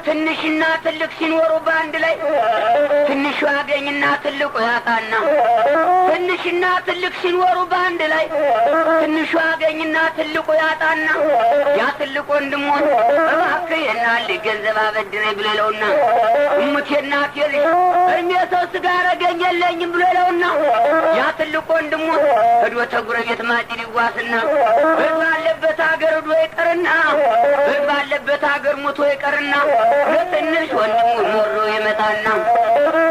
ትንሽና ትልቅ ሲኖሩ ባንድ ላይ ትንሹ ያገኝና ትልቁ ያጣና ትንሽና ትልቅ ሲኖሩ ባንድ ላይ ትንሹ ያገኝና ትልቁ ያጣና ያ ትልቁ ወንድሞን እባክህ የናል ገንዘብ አበድረኝ ብለውና እሙቴና ቴል እኔ ሰው ስጋ አረገኝ የለኝም ብለውና ያ ትልቁ ወንድሞ ሄዶ ተጉረቤት ማጭድ ይዋስና ባለበት ሀገር ሄዶ ይቀርና ባለበት ሀገር ሞቶ ይቀርና ለትንሽ ወንድሙ ኖሮ ይመጣና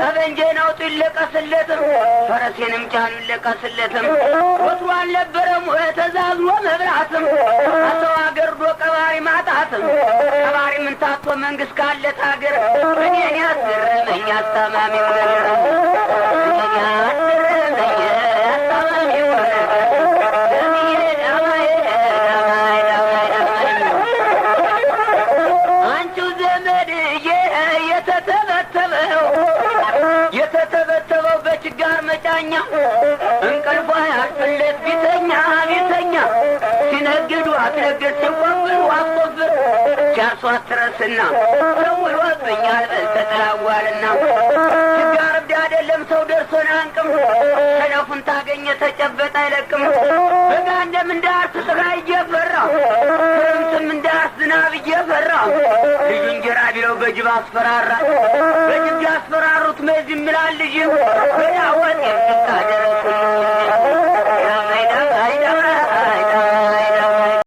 ጠበንጄን አውጡ ይለቀስለትም ፈረሴንም ጫኑ ይለቀስለትም ወትሮ አልነበረም ተዛዝሎ መብራትም አሰው ሀገር ዶ ቀባሪ ማጣትም ቀባሪ ምን ታቶ መንግስት ካለት ሀገር እኔን ያስገረመኝ አስታማሚው ነገር የተተበተበው በችጋር መጫኛ እንቅልፏ ያስፈለት ቢተኛ ሲነግዱ አትነግድ ሲቆፍሩ አትቆፍር ሲያርሱ አትረስና ሰውሎብኛል በልተጥላዋልና ችጋር እብድ አይደለም ሰው ደርሶን አንቅም ሰነፉን ታገኘ ተጨበጥ አይለቅም በጋ እንደምንዳርስ ፀሐይ እየፈራ ክረምትም እንዳርስ ዝናብ እየፈራ ልጁ እንጀራ ቢለው በጅብ አስፈራራ በጅብ ያስፈራሩት መዝም ይላል ልጅ በዳወት የምታደረሱ